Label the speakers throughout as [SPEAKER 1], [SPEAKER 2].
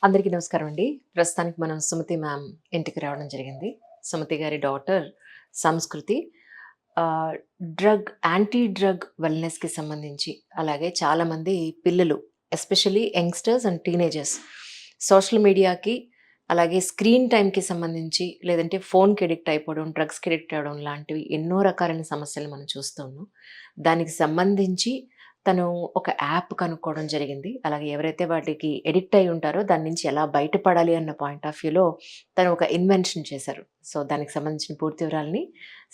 [SPEAKER 1] అందరికీ నమస్కారం అండి. ప్రస్తుతానికి మనం సుమతి మ్యామ్ ఇంటికి రావడం జరిగింది. సుమతి గారి డాటర్ సంస్కృతి ఆహ్, యాంటీ డ్రగ్ వెల్‌నెస్‌కి సంబంధించి, అలాగే చాలామంది పిల్లలు especially youngsters and teenagers social మీడియాకి, అలాగే స్క్రీన్ టైమ్‌కి సంబంధించి, లేదంటే ఫోన్‌కి అడిక్ట్ అయిపోవడం, డ్రగ్స్‌కి అడిక్ట్ అవ్వడం లాంటివి ఎన్నో రకాలైన సమస్యలు మనం చూస్తూ ఉన్నాం. దానికి సంబంధించి తను ఒక యాప్ కనుక్కోవడం జరిగింది. అలాగే ఎవరైతే వాటికి అడిక్ట్ అయ్యి ఉంటారో దాని నుంచి ఎలా బయటపడాలి అన్న పాయింట్ ఆఫ్ వ్యూలో తను ఒక ఇన్వెన్షన్ చేశారు. సో, దానికి సంబంధించిన పూర్తి వివరాలని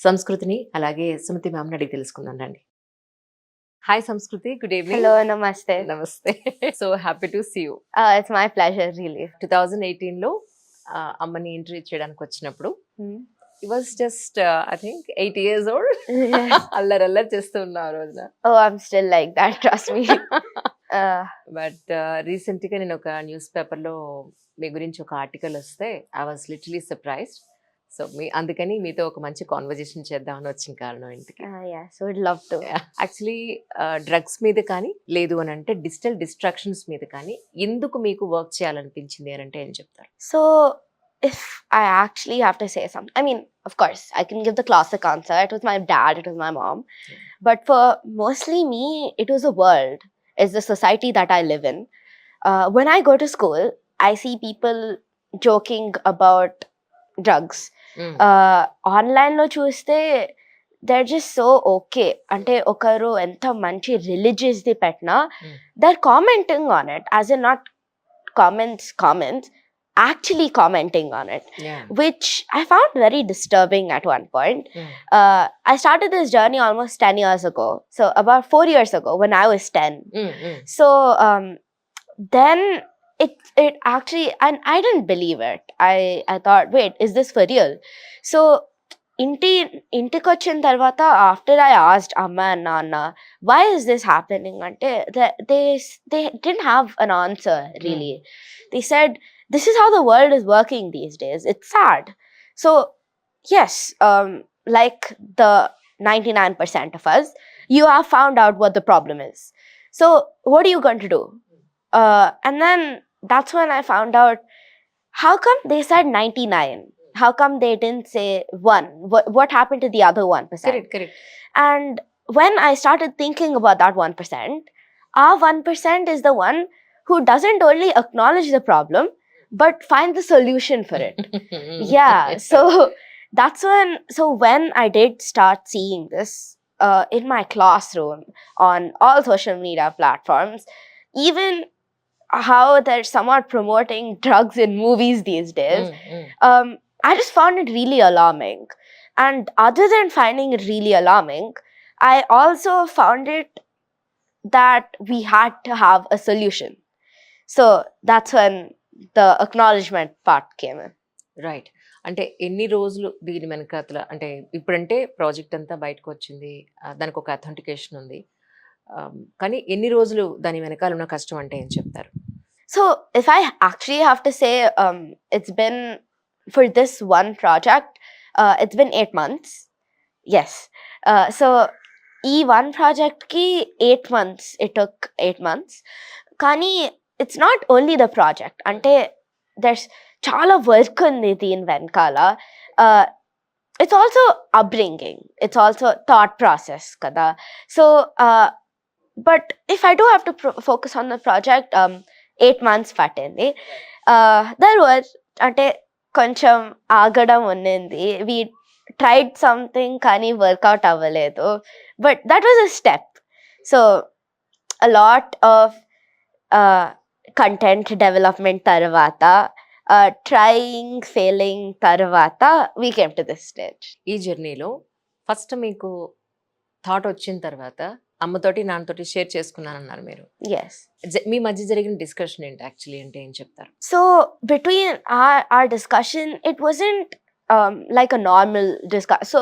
[SPEAKER 1] సంస్కృతిని, అలాగే సుమతి మ్యామ్‌ని అడిగి తెలుసుకుందాం రండి. Hi Sanskriti. Good evening.
[SPEAKER 2] Hello, namaste.
[SPEAKER 1] నమస్తే. So happy to see you.
[SPEAKER 2] It's my pleasure, really.
[SPEAKER 1] 2018లో అమ్మని ఇంటర్వ్యూ చేయడానికి వచ్చినప్పుడు he was just I think 8 years old.
[SPEAKER 2] Yes.
[SPEAKER 1] అల్లరి చేస్తూ ఉన్నా ఆ రోజున.
[SPEAKER 2] Oh, I'm still like that, trust me.
[SPEAKER 1] But రీసెంట్‌గా నేను ఒక న్యూస్ పేపర్‌లో మీ గురించి ఒక ఆర్టికల్ వస్తే I was literally surprised. So, అందుకని మీతో ఒక మంచి కాన్వర్జేషన్ చేద్దామని వచ్చిన కారణం ఇంటికి.
[SPEAKER 2] Yes, would love to.
[SPEAKER 1] Actually drugs మీద కానీ, లేదు అని అంటే డిజిటల్ డిస్ట్రాక్షన్స్ మీద కానీ ఎందుకు మీకు వర్క్ చేయాలనిపించింది అని అంటే ఏం చెప్తారు?
[SPEAKER 2] So, if I actually have to say something, I mean, of course, I can give the classic answer. It was my dad, it was my mom. But for mostly me, it was the world, it's the society that I live in. When I go to school, I see people joking about drugs. ఆన్లైన్లో చూస్తే there just so okay, అంటే ఒకరు ఎంత మంచి రిలీజియస్ది పెట్టినా they're commenting on it, as in not comments actually commenting on it, which I found very disturbing at one point. I started this journey almost 10 years ago, so about 4 years ago when I was 10. So then it actually, and I didn't believe it. I thought, wait, is this for real? So ఇంటికి వచ్చిన తర్వాత after I asked amma and nana why is this happening, ante they didn't have an answer really. They said this is how the world is working these days. It's sad. So yes, like the 99% of us, you have found out what the problem is. So what are you going to do? And then that's when I found out, how come they said 99? How come they didn't say 1? What happened to the other 1%?
[SPEAKER 1] Correct.
[SPEAKER 2] And when I started thinking about that 1%, our 1% is the one who doesn't only acknowledge the problem, but find the solution for it. Yeah, so that's when I did start seeing this in my classroom, on all social media platforms, even how they're somewhat promoting drugs in movies these days. I just found it really alarming. And other than finding it really alarming, I also found it that we had to have a solution. So that's when the acknowledgement part came in.
[SPEAKER 1] Right. అంటే ఎన్ని రోజులు దీని వెనకాతల, అంటే ఇప్పుడంటే project అంతా బయటకు వచ్చింది, దానికి ఒక అథెంటికేషన్ ఉంది. కానీ ఎన్ని రోజులు దాని వెనకాల ఉన్న కష్టం అంటే ఏం చెప్తారు?
[SPEAKER 2] So if I actually have to say, it's been, for this one project, it's been 8 months. Yes. So ఈ one project ki 8 months, it took 8 months. కానీ it's not only the project, అంటే there's చాలా work ఉంది దీని వెనకాల. It's also upbringing, it's also thought process kada. So but if I do have to focus on the project, 8 months పట్టింది. There was, అంటే కొంచెం ఆగడం ఉన్నింది. We tried something కానీ వర్కౌట్ అవ్వలేదు, but that was a step. So a lot of content development తర్వాత, trying, failing తర్వాత we came to this stage.
[SPEAKER 1] ఈ జర్నీలో ఫస్ట్ మీకు థాట్ వచ్చిన తర్వాత అమ్మతోటి నాన్నతోటి షేర్ చేసుకున్నానన్నారు మీరు.
[SPEAKER 2] Yes.
[SPEAKER 1] మీ మధ్య జరిగిన డిస్కషన్ ఏంటి యాక్చువల్లీ అంటే ఏం చెప్తారు?
[SPEAKER 2] So between our discussion, it wasn't like a normal discussion. So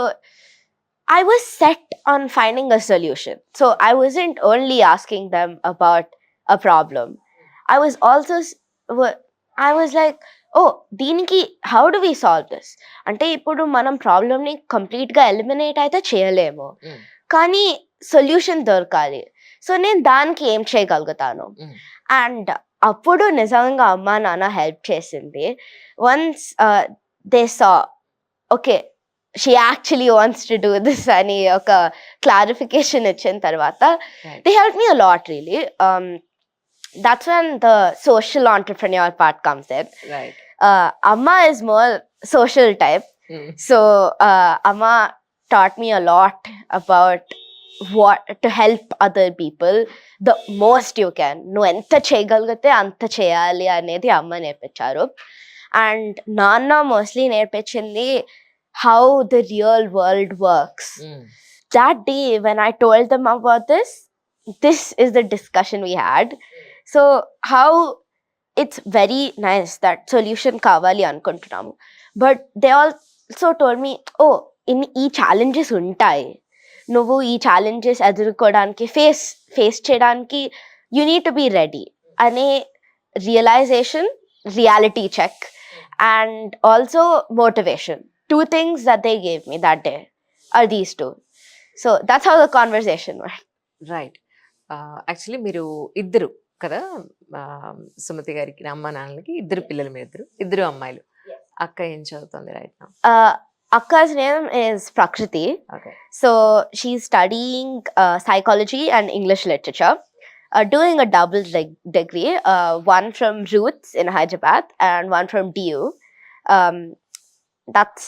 [SPEAKER 2] I was set on finding a solution. So I wasn't only asking them about a problem. I was also I was like, oh, దీనికి how do we solve this? అంటే ఇప్పుడు మనం ప్రాబ్లమ్ని కంప్లీట్గా eliminate అయితే చేయలేము, కానీ solution దొరకాలి. సో నేను దానికి ఏం చేయగలుగుతాను. అండ్ అప్పుడు నిజంగా అమ్మ నాన్న హెల్ప్ చేసింది. Once they saw okay she actually wants to do this అని ఒక క్లారిఫికేషన్ ఇచ్చిన తర్వాత
[SPEAKER 1] Right.
[SPEAKER 2] They help me a lot really. That's when the social entrepreneur part comes in.
[SPEAKER 1] Right.
[SPEAKER 2] Amma is more social type. So Amma taught me a lot about what to help other people the most you can. నువ్వు ఎంత చేయగలిగితే అంత చేయాలి అనేది అమ్మ నేర్పించారు. And నాన్న mostly నేర్పించింది how the real world works. That day when I told them about this is the discussion we had. So how it's very nice that solution kavali anukuntunamu, but they also told me, oh, in ee challenges untayi, నువ్వు ఈ challenges ఎదుర్కోవడానికి face చేయడానికి you need to be ready అనే realization, reality check and also motivation, 2 things that they gave me that day are these 2. So that's how the conversation went.
[SPEAKER 1] Right. Actually మీరు ఇద్దరు కదా, సుమతి గారికి అమ్మ నాన్నలకి ఇద్దరు పిల్లలు, మీరు ఇద్దరు అమ్మాయిలు. అక్క ఏం చదువుతుంది right now?
[SPEAKER 2] Akka's name is Prakriti.
[SPEAKER 1] Okay.
[SPEAKER 2] So she's studying psychology and English literature, doing a double degree, one from Roots in Hyderabad and one from DU. That's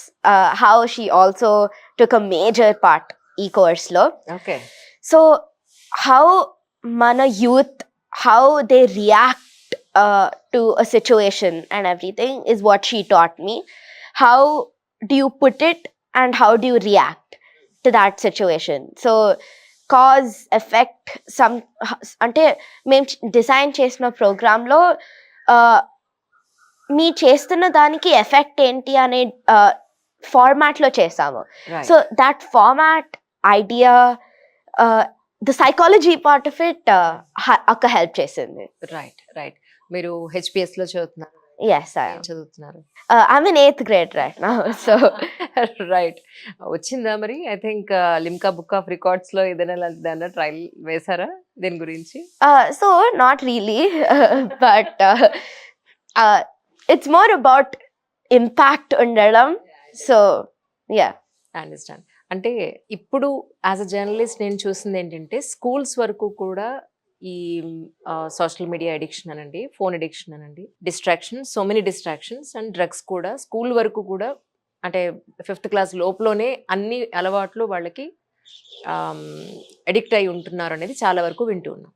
[SPEAKER 2] how she also took a major part e-course lo.
[SPEAKER 1] Okay.
[SPEAKER 2] So how mana youth, how they react to a situation and everything is what she taught me. How do you put it and how do you react to that situation? So cause, effect, some అంటే మేము design చేసిన ప్రోగ్రాంలో మీ చేస్తున్న దానికి effect ఏంటి అనే ఫార్మాట్లో చేసాము. So that format idea, the psychology part of it అక్క హెల్ప్ చేసింది.
[SPEAKER 1] Right right. మీరు హెచ్పిఎస్ లో చదువుతున్నారు?
[SPEAKER 2] Yes, I
[SPEAKER 1] ఏం
[SPEAKER 2] am.
[SPEAKER 1] చదువుతున్నారు?
[SPEAKER 2] I'm in 8th grade right now. So
[SPEAKER 1] right. వచ్చిందా మరి? I think Limca book of records లో ఏదైనా ట్రయల్ వేసారా దీని గురించి?
[SPEAKER 2] so not really, but it's more about impact ఉండడం. So yeah.
[SPEAKER 1] అండర్స్టాండ్. అంటే ఇప్పుడు యాజ్ అ జర్నలిస్ట్ నేను చూసింది ఏంటంటే స్కూల్స్ వరకు కూడా ఈ సోషల్ మీడియా అడిక్షన్ అనండి, ఫోన్ అడిక్షన్ అనండి, distraction, so many distractions and drugs కూడా స్కూల్ వరకు కూడా, అంటే 5th క్లాస్ లోపలనే అన్ని అలవాట్లు వాళ్ళకి అడిక్ట్ అయి ఉంటున్నారు అనేది చాలా వరకు వింటూ ఉన్నాం.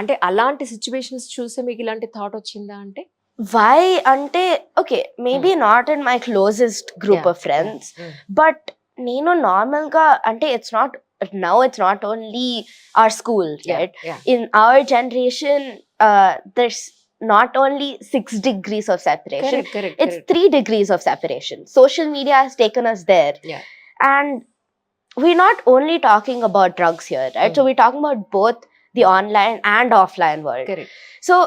[SPEAKER 1] అంటే అలాంటి సిచ్యువేషన్స్ చూసే మీకు ఇలాంటి థాట్ వచ్చిందా? అంటే
[SPEAKER 2] Why ante okay, maybe not in my closest group of friends, but నేను నార్మల్ గా అంటే it's not only our school, right? In our generation there's not only 6 degrees of separation. It's 3 degrees of separation. Social media has taken us there. And we're not only talking about drugs here, right? So we're talking about both the online and offline world. So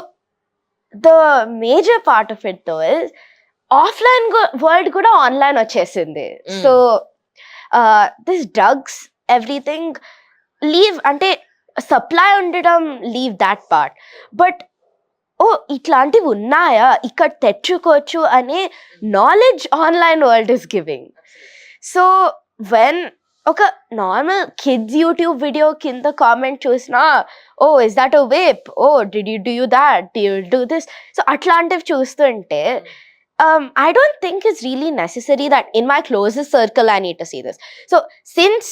[SPEAKER 2] the major part of it though is offline world kuda online vachesindi. So this drugs, everything, leave ante supply undadam, leave that part, but ఇట్లాంటివి ఉన్నాయా, ఇక్కడ తెచ్చుకోవచ్చు అనే knowledge online world is giving. So when ఒక normal kids YouTube video కింద comment చూసినా, oh is that a vape, oh did you do that, did you do this, so అట్లాంటివి చూస్తుంటే I don't think it's really necessary that in my closest circle I need to see this. So since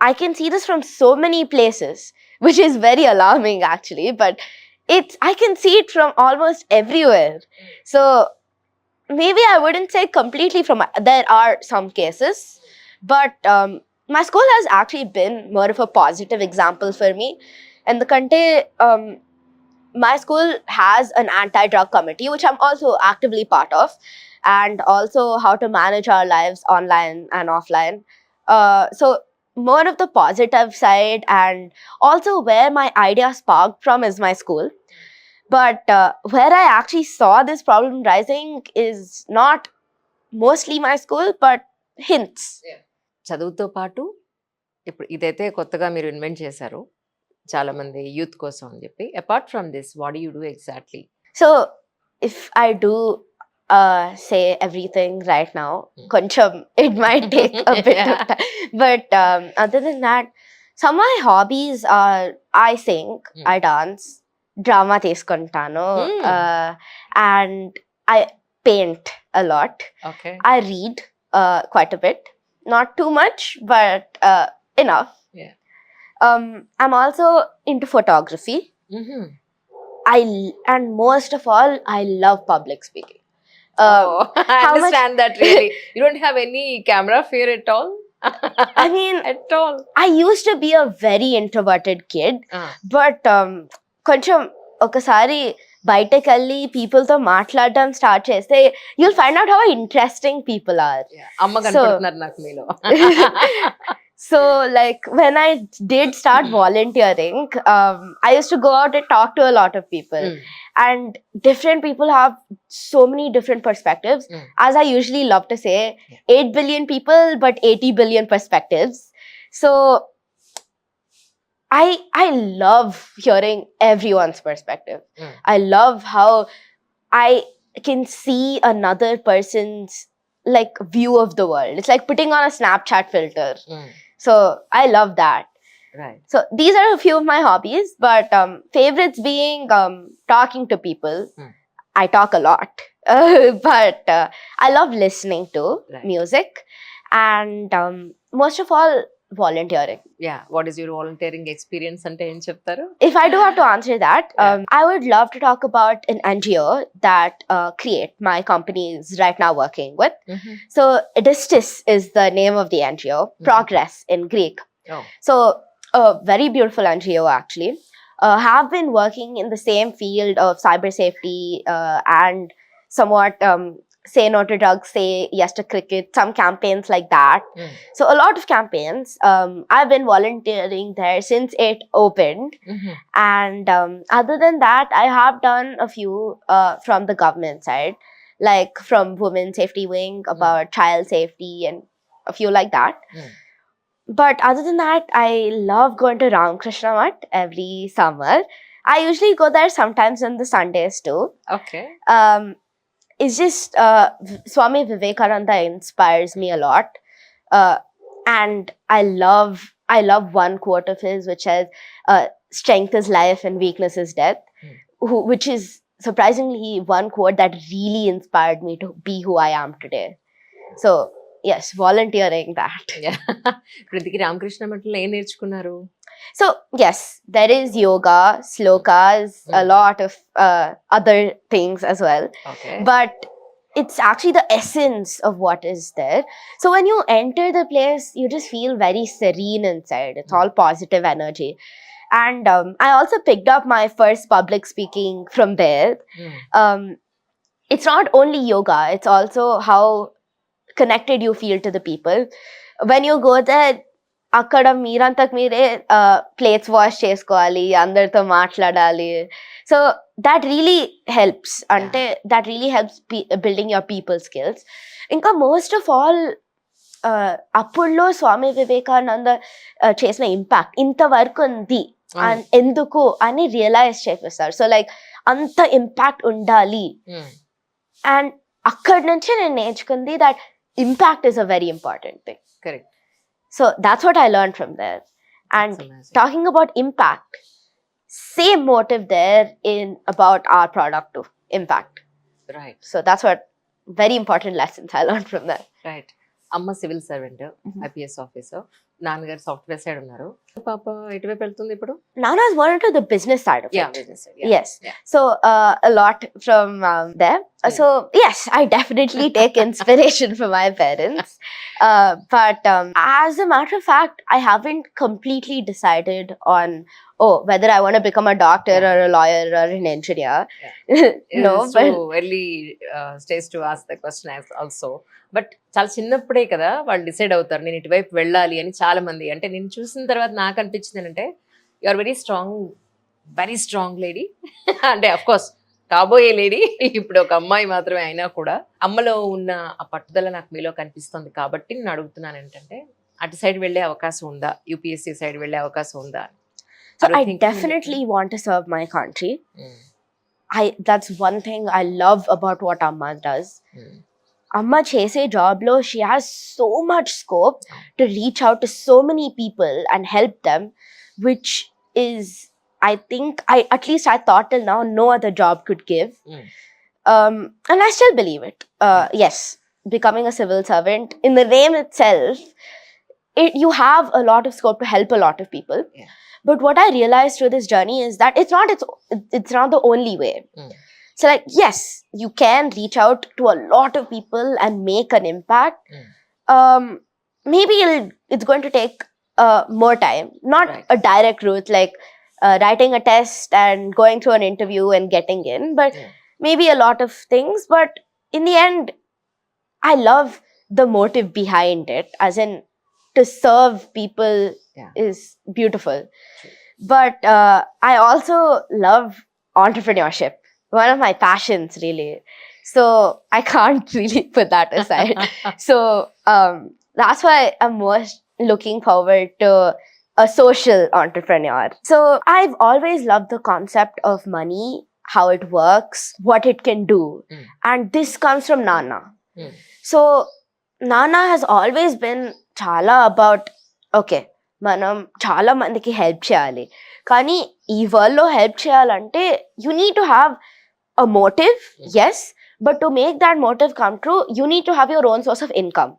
[SPEAKER 2] I can see this from so many places, which is very alarming actually, but I can see it from almost everywhere. So maybe I wouldn't say completely from, there are some cases, but my school has actually been more of a positive example for me. And the kante my school has an anti-drug committee, which I'm also actively part of, and also how to manage our lives online and offline. So more of the positive side, and also where my idea sparked from is my school. But where I actually saw this problem rising is not mostly my school, but hints.
[SPEAKER 1] చదువుతో పాటు ఇప్పుడు ఇదైతే కొత్తగా మీరు invent చేశారు, చాలా మంది youth కోసం అని చెప్పి. Apart from this what do you do exactly?
[SPEAKER 2] So if I do say everything right now, koncham it might take a bit of time. But other than that, some of my hobbies are I sing, I dance, drama తీసుకుంటాను, and I paint a lot.
[SPEAKER 1] Okay.
[SPEAKER 2] I read quite a bit, not too much, but enough.
[SPEAKER 1] Yeah.
[SPEAKER 2] I'm also into photography.
[SPEAKER 1] Mm-hmm.
[SPEAKER 2] And most of all, I love public speaking.
[SPEAKER 1] I
[SPEAKER 2] how
[SPEAKER 1] understand that really. You don't have any camera fear at all?
[SPEAKER 2] I mean,
[SPEAKER 1] at all.
[SPEAKER 2] I used to be a very introverted kid, but కొంచెం ఒకసారి బయటకు వెళ్ళి పీపుల్తో మాట్లాడడం start చేస్తే you'll find out how interesting people are.
[SPEAKER 1] అమ్మ కనపడుతున్నారు నాకు మీలో.
[SPEAKER 2] So like when I did start volunteering, I used to go out and talk to a lot of people, and different people have so many different perspectives. As I usually love to say, 8 billion people but 80 billion perspectives. So I love hearing everyone's perspective. I love how I can see another person's like view of the world. It's like putting on a Snapchat filter. So I love that.
[SPEAKER 1] Right.
[SPEAKER 2] So these are a few of my hobbies, but favorites being talking to people. I talk a lot, but I love listening to music, and most of all, volunteering.
[SPEAKER 1] Yeah. What is your volunteering experience ante em cheptaru?
[SPEAKER 2] If I do have to answer that, I would love to talk about an NGO that Create, my company is right now working with. So Edistis is the name of the NGO, Progress in Greek.
[SPEAKER 1] Oh.
[SPEAKER 2] So a very beautiful NGO actually. Have been working in the same field of cyber safety and somewhat say no to drugs, say yes to cricket, some campaigns like that. So a lot of campaigns. I've been volunteering there since it opened. And other than that, I have done a few from the government side, like from Women's Safety Wing about child safety and a few like that. But other than that, I love going to Ramakrishna Math every summer. I usually go there sometimes on the Sundays too.
[SPEAKER 1] Okay.
[SPEAKER 2] It's just Swami Vivekananda inspires me a lot, and I love one quote of his which says, "Strength is life and weakness is death," which is surprisingly one quote that really inspired me to be who I am today. So yes, volunteering that.
[SPEAKER 1] కృతికి Ramakrishna మఠంలో ఏం నేర్చుకున్నారు?
[SPEAKER 2] So yes, there is yoga, slokas, a lot of other things as well.
[SPEAKER 1] Okay.
[SPEAKER 2] But it's actually the essence of what is there. So when you enter the place, you just feel very serene inside. It's all positive energy. And I also picked up my first public speaking from there. It's not only yoga, it's also how connected you feel to the people. When you go there, అక్కడ మీరంతకు మీరే plates wash చేసుకోవాలి, అందరితో మాట్లాడాలి. So that really helps. అంటే that really helps building your people skills. ఇంకా most of all, అప్పుడులో స్వామి వివేకానంద చేసిన impact ఇంతవరకు ఉంది అండ్ ఎందుకు అని రియలైజ్ చేపిస్తారు. సో లైక్ అంత ఇంపాక్ట్ ఉండాలి. అండ్ అక్కడి నుంచి నేను నేర్చుకుంది that impact is a very important thing.
[SPEAKER 1] Correct.
[SPEAKER 2] So that's what I learned from there. And talking about impact, same motive there in about our product too, impact.
[SPEAKER 1] Right.
[SPEAKER 2] So that's what very important lessons I learned from there.
[SPEAKER 1] Right. అమ్మ civil servant, IPS officer, నాన్నగారు software side ఉన్నారు. పాప ఎటువైపు వెళ్తుంది ఇప్పుడు?
[SPEAKER 2] Nana is more into the business side of it.
[SPEAKER 1] Business side.
[SPEAKER 2] Yes. So a lot from there. So yes, I definitely take inspiration from my parents. But as a matter of fact, I haven't completely decided on whether I want to become a doctor or a lawyer or an engineer. No,
[SPEAKER 1] but early stage to ask the question also. But చాలా చిన్నప్పుడే కదా వాళ్ళు decide అవుతారు నేను ఇటువైపు వెళ్ళాలి అని. చాలా మంది అంటే నేను చూసిన తర్వాత నాకు అనిపించింది అంటే you are very strong lady. అంటే అఫ్ కోర్స్ కాబోయే లేడీ, ఇప్పుడు ఒక అమ్మాయి మాత్రమే అయినా కూడా అమ్మలో ఉన్న ఆ పట్టుదల నాకు మీలో కనిపిస్తుంది. కాబట్టి నేను అడుగుతున్నాను ఏంటంటే అటు సైడ్ వెళ్ళే అవకాశం ఉందా, యూపీఎస్సీ సైడ్ వెళ్ళే అవకాశం ఉందా?
[SPEAKER 2] So
[SPEAKER 1] Are you
[SPEAKER 2] I
[SPEAKER 1] thinking
[SPEAKER 2] definitely want to serve my country.
[SPEAKER 1] Mm,
[SPEAKER 2] That's one thing I love about what Amma does.
[SPEAKER 1] mm.
[SPEAKER 2] Amma chese job lo, she has so much scope to reach out to so many people and help them, which is, I think, at least I thought till now no other job could give.
[SPEAKER 1] Mm.
[SPEAKER 2] And I still believe it. Yes, becoming a civil servant, in the name itself, you have a lot of scope to help a lot of people.
[SPEAKER 1] Yeah.
[SPEAKER 2] But what I realized through this journey is that it's not the only way.
[SPEAKER 1] Mm.
[SPEAKER 2] So, like, yes, you can reach out to a lot of people and make an impact. Maybe it's going to take more time, not
[SPEAKER 1] Right.
[SPEAKER 2] a direct route like writing a test and going through an interview and getting in, but
[SPEAKER 1] Yeah.
[SPEAKER 2] maybe a lot of things. But in the end, I love the motive behind it, as in to serve people
[SPEAKER 1] Yeah.
[SPEAKER 2] is beautiful.
[SPEAKER 1] True.
[SPEAKER 2] But I also love entrepreneurship, one of my passions, really. So I can't really put that aside. So that's why I'm most looking forward to a social entrepreneur. So I've always loved the concept of money, how it works, what it can do.
[SPEAKER 1] Mm.
[SPEAKER 2] And this comes from Nana.
[SPEAKER 1] Mm.
[SPEAKER 2] So Nana has always been chala about, okay, మనం చాలా మందికి help చేయాలి, కానీ ఈ వరల్డ్లో help చేయాలంటే you need to have a motive, yes, but to make that motive come true you need to have your own source of income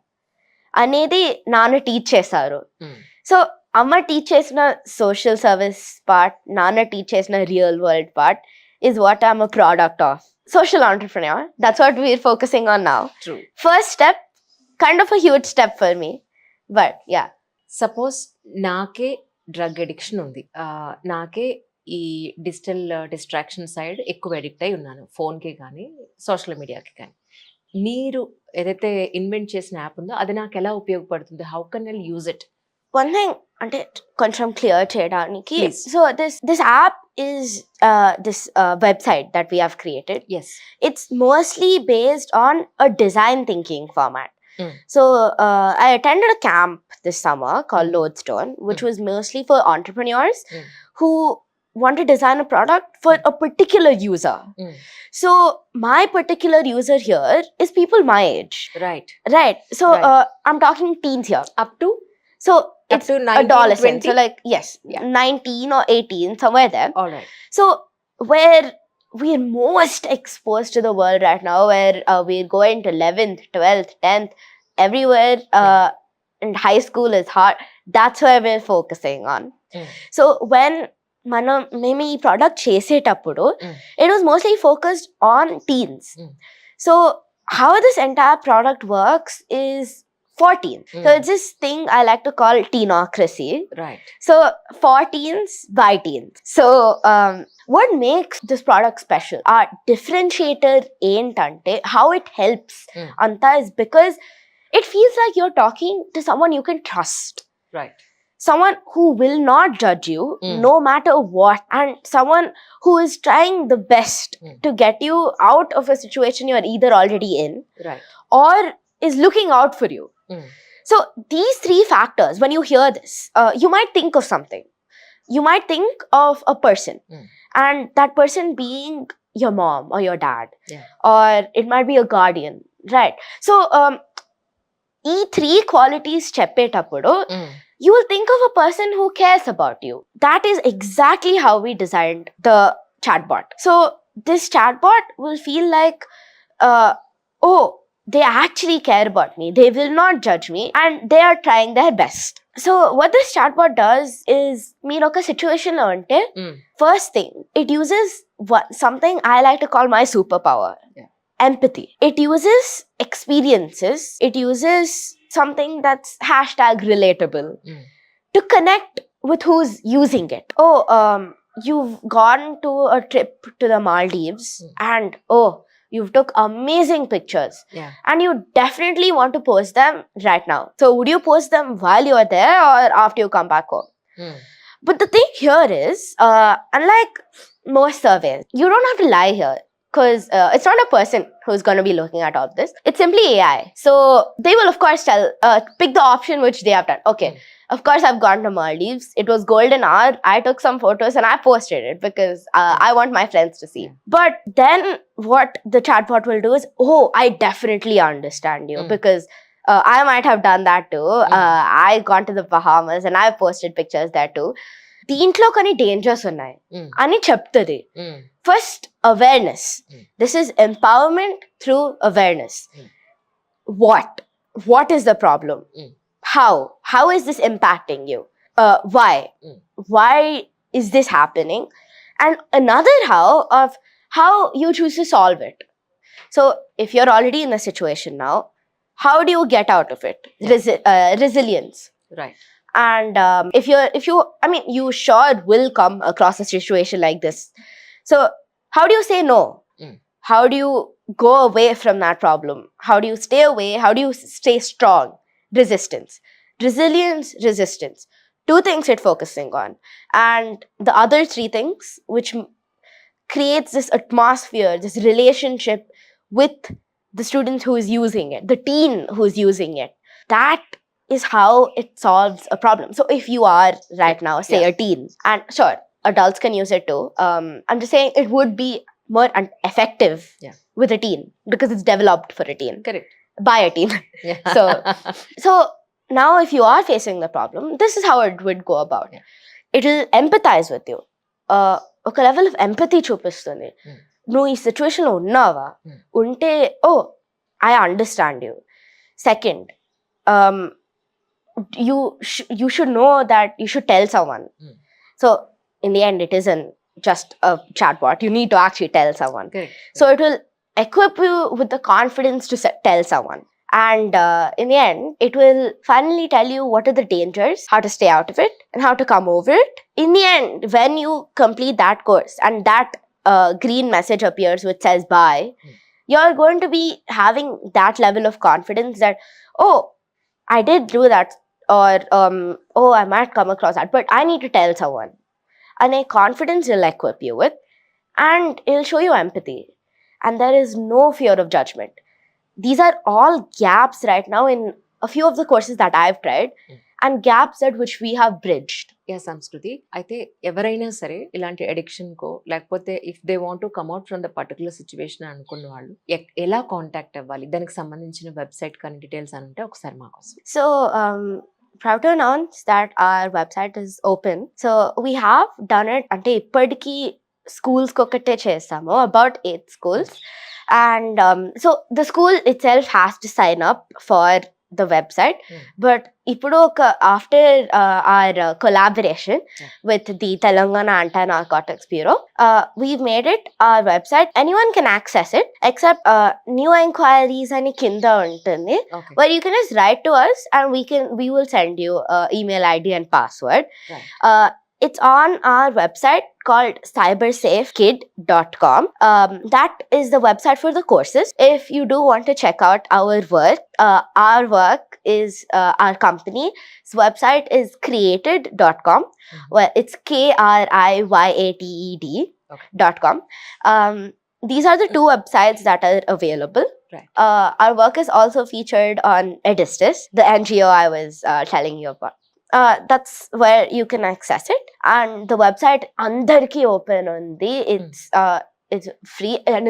[SPEAKER 2] అనేది నాన్న టీచ్ చేశారు.
[SPEAKER 1] Mm.
[SPEAKER 2] సో అమ్మ టీచ్ చేసిన సోషల్ సర్వీస్ పార్ట్, నాన్న teach చేసిన real world part is what I'm a product of. Social entrepreneur, that's what we're focusing on now.
[SPEAKER 1] True.
[SPEAKER 2] First step, kind of a huge step for me, but yeah.
[SPEAKER 1] Suppose నాకే drug addiction ఉంది, నాకే ఈ digital distraction side ఎక్కువ addict అయి ఉన్నాను, ఫోన్కి కానీ social మీడియాకి కానీ. మీరు ఏదైతే ఇన్వెంట్ చేసిన యాప్ ఉందో అది నాకు ఎలా ఉపయోగపడుతుంది? How can I use it?
[SPEAKER 2] One thing అంటే కొంచెం క్లియర్ చేయడానికి,
[SPEAKER 1] Please.
[SPEAKER 2] so this app is this website that we have created.
[SPEAKER 1] Yes.
[SPEAKER 2] It's mostly based on a design thinking format.
[SPEAKER 1] Mm.
[SPEAKER 2] So I attended a camp this summer called Lodestone, which was mostly for entrepreneurs
[SPEAKER 1] Mm.
[SPEAKER 2] who want to design a product for a particular user.
[SPEAKER 1] Mm.
[SPEAKER 2] So my particular user here is people my age,
[SPEAKER 1] Right.
[SPEAKER 2] right? So
[SPEAKER 1] Right.
[SPEAKER 2] I'm talking teens here.
[SPEAKER 1] Up to
[SPEAKER 2] So it's
[SPEAKER 1] to 19,
[SPEAKER 2] adolescent.
[SPEAKER 1] 20?
[SPEAKER 2] So like, yes,
[SPEAKER 1] Yeah.
[SPEAKER 2] 19 or 18, somewhere there.
[SPEAKER 1] All right.
[SPEAKER 2] So where we're most exposed to the world right now, where we're going to 11th, 12th, 10th, everywhere, and high school is hard. That's where we're focusing on.
[SPEAKER 1] Mm.
[SPEAKER 2] So when మనం మేము ఈ product చేసేటప్పుడు
[SPEAKER 1] Mm.
[SPEAKER 2] it was mostly focused on teens.
[SPEAKER 1] Mm.
[SPEAKER 2] So how this entire product works is for teens. So
[SPEAKER 1] Mm.
[SPEAKER 2] it's this thing I like to call teenocracy.
[SPEAKER 1] Right.
[SPEAKER 2] So for teens, by teens. So what makes this product special? Our differentiator ఏంటంటే how it helps
[SPEAKER 1] Mm.
[SPEAKER 2] anta is because it feels like you're talking to someone you can trust.
[SPEAKER 1] Right.
[SPEAKER 2] Someone who will not judge you
[SPEAKER 1] Mm.
[SPEAKER 2] no matter what, and someone who is trying the best
[SPEAKER 1] Mm.
[SPEAKER 2] to get you out of a situation you're either already in
[SPEAKER 1] Right.
[SPEAKER 2] or is looking out for you.
[SPEAKER 1] Mm.
[SPEAKER 2] So these three factors, when you hear this, you might think of something. You might think of a person,
[SPEAKER 1] Mm.
[SPEAKER 2] and that person being your mom or your dad,
[SPEAKER 1] Yeah.
[SPEAKER 2] or it might be a guardian, right? So ఈ three qualities చెప్పేటప్పుడు
[SPEAKER 1] Mm.
[SPEAKER 2] you will think of a person who cares about you. That is exactly how we designed the chatbot. So this chatbot will feel like, oh, they actually care about me. They will not judge me, and they are trying their best. So what this chatbot does is, మీరు ఒక situation లో ఉంటే,
[SPEAKER 1] Mm.
[SPEAKER 2] first thing, it uses something I like to call my superpower.
[SPEAKER 1] Yeah.
[SPEAKER 2] Empathy. It uses experiences. It uses something that's #relatable
[SPEAKER 1] Mm.
[SPEAKER 2] to connect with who's using it. Oh, you've gone to a trip to the Maldives,
[SPEAKER 1] Mm.
[SPEAKER 2] and oh, you've took amazing pictures,
[SPEAKER 1] Yeah.
[SPEAKER 2] and you definitely want to post them right now. So would you post them while you're there or after you come back home?
[SPEAKER 1] Mm.
[SPEAKER 2] But the thing here is, unlike most surveys, you don't have to lie here. because it's not a person who's going to be looking at all this. It's simply AI. So they will, of course, pick the option which they have done. Okay, of course, I've gone to Maldives. It was golden hour. I took some photos and I posted it because I want my friends to see. But then what the chatbot will do is, oh, I definitely understand you because I might have done that too. I gone to the Bahamas and I've posted pictures there too. దీంట్లో కొన్ని dangers ఉన్నాయి అని చెప్తుంది. First awareness. This is empowerment through awareness. What is the problem? How is this impacting you? Why is this happening? And another how you choose to solve it. So if you're already in a situation now, how do you get out of it? Resilience.
[SPEAKER 1] Right.
[SPEAKER 2] And if you I mean, you sure will come across a situation like this. So how do you say no? How do you go away from that problem? How do you stay away? How do you stay strong? Resistance, resilience, resistance. Two things it's focusing on. And the other three things which creates this atmosphere, this relationship with the student who is using it, the teen who is using it. That is how it solves a problem. So if you are right now, say a teen, and sure, adults can use it too. I'm just saying it would be more effective with a teen because it's developed for a teen.
[SPEAKER 1] Correct.
[SPEAKER 2] By a teen. So now if you are facing the problem, this is how it would go about. It will empathize with you. ఒక level of empathy చూపిస్తుంది. నువ్వు ఈ సిచ్యువేషన్లో ఉన్నావా? ఉంటే oh I understand you. Second, you should know that you should tell someone. So in the end, it isn't just a chatbot. You need to actually tell someone. So it will equip you with the confidence to tell someone. And in the end, it will finally tell you what are the dangers, how to stay out of it, and how to come over it. In the end, when you complete that course and that green message appears which says bye, you're going to be having that level of confidence that, oh, I did do that, or oh, I might come across that, but I need to tell someone. And a confidence will equip you with, and it'll show you empathy. And there is no fear of judgment. These are all gaps right now in a few of the courses that I've tried, and gaps at which we have bridged.
[SPEAKER 1] సంస్కృతి, అయితే ఎవరైనా సరే ఇలాంటి addiction కో లేకపోతే if they want to come out from the particular situation అనుకున్న వాళ్ళు ఎలా contact అవ్వాలి? దానికి సంబంధించిన వెబ్సైట్ కానీ డీటెయిల్స్ అని ఉంటే ఒకసారి మాకు.
[SPEAKER 2] So proud to announce that our website is open. So we have done it అంటే ఇప్పటికీ schools kokate chestamo, about 8 schools. And so the school itself has to sign up for the website. But ఇప్పుడు after our collaboration with the Telangana Anti-Narcotics Bureau, we've made it our website. Anyone can access it except new inquiries ani kinda untundi, where you can just write to us and we will send you email ID and password. It's on our website called cybersafekid.com. That is the website for the courses. If you do want to check out our work is our company's website is created.com. Well, it's KRIYATED.com. These are the two websites that are available. Our work is also featured on Edistis, the NGO I was telling you about. That's where you can access it, and the website andarki open undi. It's free, and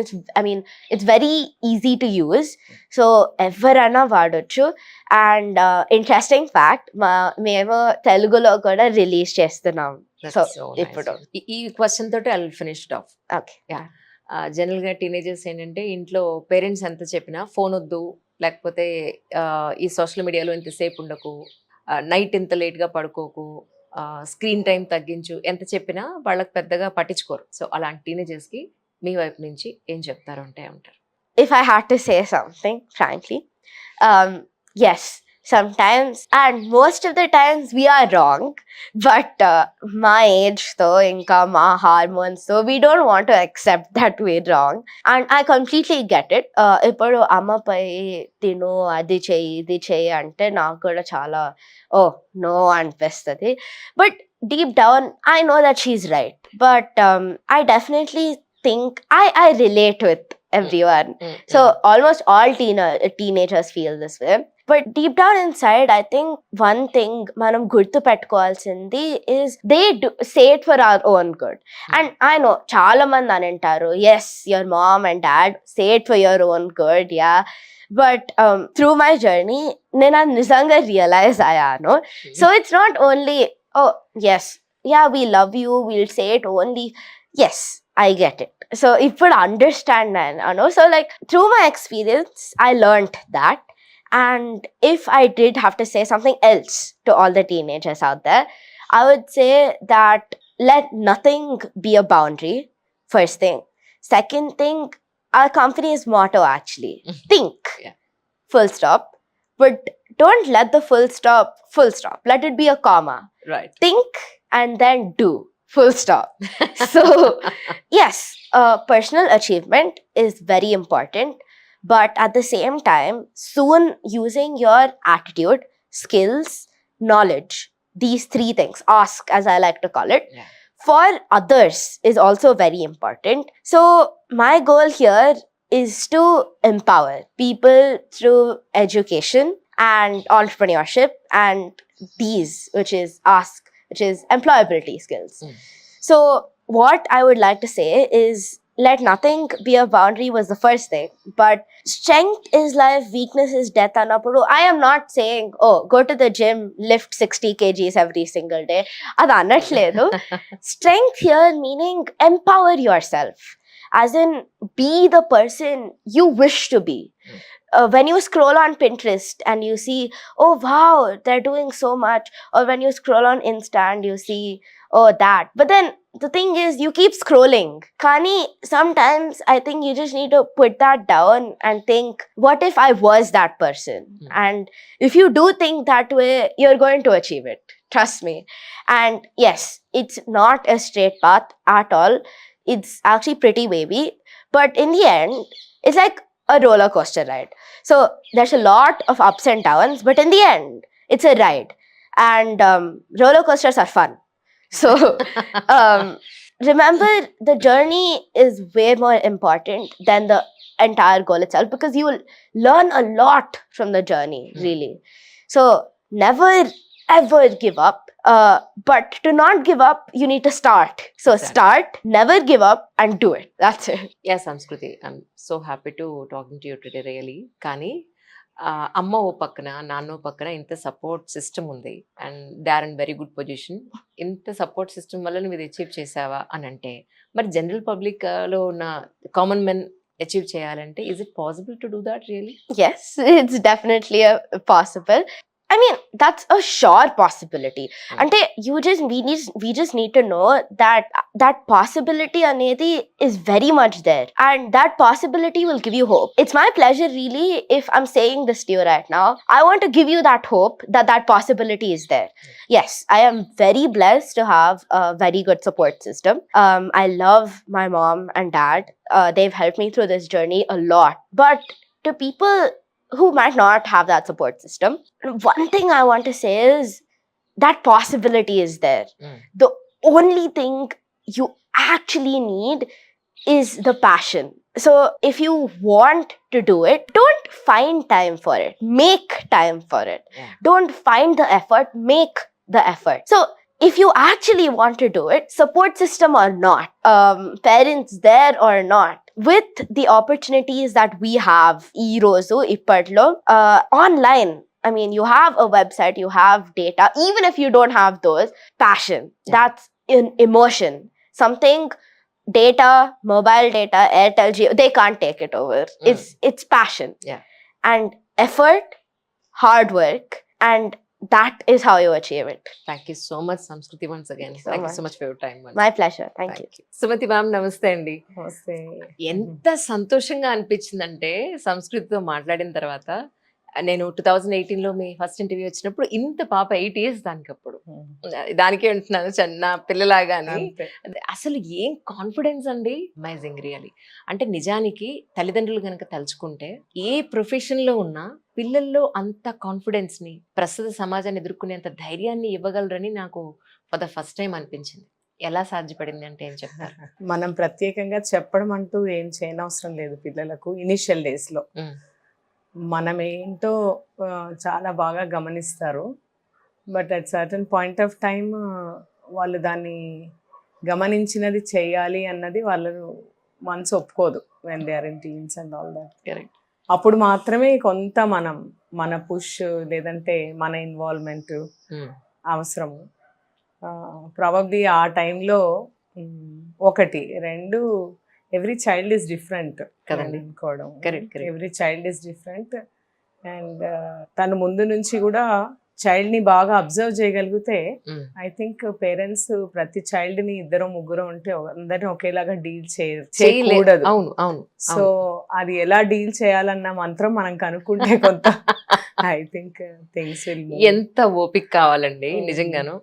[SPEAKER 2] it's very easy to use, so everana vadochu. And interesting fact, memo telugulo kuda release chestunnam. So ippudu
[SPEAKER 1] ఈ question తోటి I will finish it of.
[SPEAKER 2] Okay.
[SPEAKER 1] General గా teenagers ఏంటంటే ఇంట్లో parents ఎంత చెప్పినా phone వద్దు, లేకపోతే ఈ సోషల్ మీడియాలో ఇంతసేపు ఉండకు, నైట్ ఇంత లేట్గా పడుకోకు, స్క్రీన్ టైం తగ్గించు, ఎంత చెప్పినా వాళ్ళకి పెద్దగా పట్టించుకోరు. సో అలాంటి టీనేజర్స్కి మీ వైపు నుంచి ఏం చెప్తారు అంటే ఉంటారు?
[SPEAKER 2] If I had to say something, frankly, yes, sometimes, and most of the times we are wrong, but my age though, inka ma hormones, so we don't want to accept that we're wrong, and I completely get it. Ippudu amma pai tinu adi cheyi ante naaku kuda chala no anpistadi, but deep down I know that she's right. But I definitely think I relate with everyone. So almost all teenagers feel this way. But deep down inside, I think one thing manam gurtu pettukovalsindi is they say it for our own good. And I know chaala mandi anantaru, yes, your mom and dad say it for your own good, yeah. But through my journey, nena nizanga realize ayano. So it's not only, oh yes, yeah, we love you, we'll say it only. Yes, I get it. So ఇప్పుడు understand and so like through my experience I learned that. And if I did have to say something else to all the teenagers out there, I would say that let nothing be a boundary, first thing. Second thing, our company's motto actually, think,
[SPEAKER 1] Yeah.
[SPEAKER 2] full stop. But don't let the full stop, let it be a comma.
[SPEAKER 1] Right.
[SPEAKER 2] Think and then do, full stop. So yes, personal achievement is very important, but at the same time, soon using your attitude, skills, knowledge, these three things, ask as I like to call it,
[SPEAKER 1] Yeah.
[SPEAKER 2] for others is also very important. So my goal here is to empower people through education and entrepreneurship and these, which is ask, which is employability skills. So what I would like to say is let nothing be a boundary was the first thing, but strength is life, weakness is death anappudu I am not saying, oh, go to the gym, lift 60 kgs every single day. Adu anatledu. Strength here meaning empower yourself, as in be the person you wish to be. When you scroll on Pinterest and you see, oh wow, they're doing so much, or when you scroll on Insta and you see, oh that, but then the thing is you keep scrolling. Kani, sometimes I think you just need to put that down and think, what if I was that person? And if you do think that way, you're going to achieve it, trust me. And yes, it's not a straight path at all, it's actually pretty wavy, but in the end it's like a roller coaster ride. So there's a lot of ups and downs, but in the end it's a ride. And roller coasters are fun. So remember, the journey is way more important than the entire goal itself, because you will learn a lot from the journey, really. So never ever give up. But to not give up, you need to start. So
[SPEAKER 1] Exactly.
[SPEAKER 2] start, never give up, and do it. That's it.
[SPEAKER 1] Yeah Sanskriti, I'm so happy to talking to you today really. కానీ అమ్మ ఓ పక్కన, నాన్న ఓ పక్కన ఇంత support system ఉంది and they are in very good position. ఇంత సపోర్ట్ సిస్టమ్ వల్ల నువ్వు ఇది అచీవ్ చేసావా అని అంటే, మరి జనరల్ పబ్లిక్ లో ఉన్న కామన్ మెన్ అచీవ్ చేయాలంటే is it possible to do that really?
[SPEAKER 2] Yes, it's definitely possible. I mean, that's a sure possibility. Ante we just need to know that possibility anedi is very much there, and that possibility will give you hope. It's my pleasure, really, if I'm saying this to you right now. I want to give you that hope that possibility is there. Yes, I am very blessed to have a very good support system. I love my mom and dad. They've helped me through this journey a lot. But to people who might not have that support system, one thing I want to say is that possibility is there. The only thing you actually need is the passion. So if you want to do it, don't find time for it, make time for it. Don't find the effort, make the effort. So if you actually want to do it, support system or not, parents there or not, with the opportunities that we have ee roju ippadlo online, I mean, you have a website, you have data. Even if you don't have those, passion, that's an emotion, something. Data, mobile data, Airtel, Jio, they can't take it over. It's passion.
[SPEAKER 1] Yeah.
[SPEAKER 2] And effort, hard work, and that is how you achieve it.
[SPEAKER 1] Thank you so much Sanskriti, once again
[SPEAKER 2] Thank you so
[SPEAKER 1] thank you
[SPEAKER 2] much.
[SPEAKER 1] So much for your time.
[SPEAKER 2] My pleasure. Thank you.
[SPEAKER 1] Sumathi ma'am, నమస్తే అండి.
[SPEAKER 3] నమస్తే.
[SPEAKER 1] ఎంత సంతోషంగా అనిపించిందంటే సంస్కృతితో మాట్లాడిన తర్వాత. నేను 2018లో మీ first interview వచ్చినప్పుడు ఇంత పాప 8 years దానికప్పుడు. దానికే ఉంటున్నాను చిన్న పిల్లలాగా అని.
[SPEAKER 3] అంతే.
[SPEAKER 1] అసలు ఏం కాన్ఫిడెన్స్ అండి, అమేజింగ్ రియలీ. అంటే నిజానికి తల్లిదండ్రులు కనుక తలుచుకుంటే ఏ ప్రొఫెషన్ లో ఉన్నా పిల్లల్లో అంత కాన్ఫిడెన్స్ ని, ప్రస్తుత సమాజాన్ని ఎదుర్కొనేంత ధైర్యాన్ని ఇవ్వగలరని నాకు ఫర్ ద ఫస్ట్ టైం అనిపించింది. ఎలా సాధ్యపడింది అంటే ఏం చెప్తారు?
[SPEAKER 3] మనం ప్రత్యేకంగా చెప్పడం అంటూ ఏం చేయనవసరం లేదు పిల్లలకు ఇనిషియల్ డేస్లో.
[SPEAKER 1] ఉమ్,
[SPEAKER 3] మనం ఏంటో చాలా బాగా గమనిస్తారు. But at certain point of time వాళ్ళు దాన్ని గమనించినది చేయాలి అన్నది వాళ్ళు మనసు ఒప్పుకోదు. When they are in teens and all that.
[SPEAKER 1] correct.
[SPEAKER 3] అప్పుడు మాత్రమే కొంత మన పుష్ లేదంటే మన ఇన్వాల్వ్మెంట్
[SPEAKER 1] ఉమ్,
[SPEAKER 3] అవసరము. ప్రాబబ్లీ ఆ టైంలో ఒకటి రెండు ఎవ్రీ చైల్డ్ ఈస్ డిఫరెంట్
[SPEAKER 1] కదండి.
[SPEAKER 3] అనుకోవడం.
[SPEAKER 1] Correct, correct.
[SPEAKER 3] Every child is different and తను ముందు నుంచి కూడా చైల్డ్ని బాగా అబ్జర్వ్ చేయగలిగితే
[SPEAKER 1] ఉమ్,
[SPEAKER 3] ఐ థింక్ పేరెంట్స్ ప్రతి చైల్డ్ని ఇద్దరు ముగ్గురు ఉంటే అందరిని ఒకేలాగా డీల్
[SPEAKER 1] చేయలేదు.
[SPEAKER 3] చేయకూడదు.
[SPEAKER 1] అవును అవును.
[SPEAKER 3] సో అది ఎలా డీల్ చేయాలన్న మంత్రం మనం కనుక్కుంటే కొంత ఐ థింక్ థింగ్స్ విల్
[SPEAKER 1] ఎంత ఓపిక కావాలండి నిజంగాను.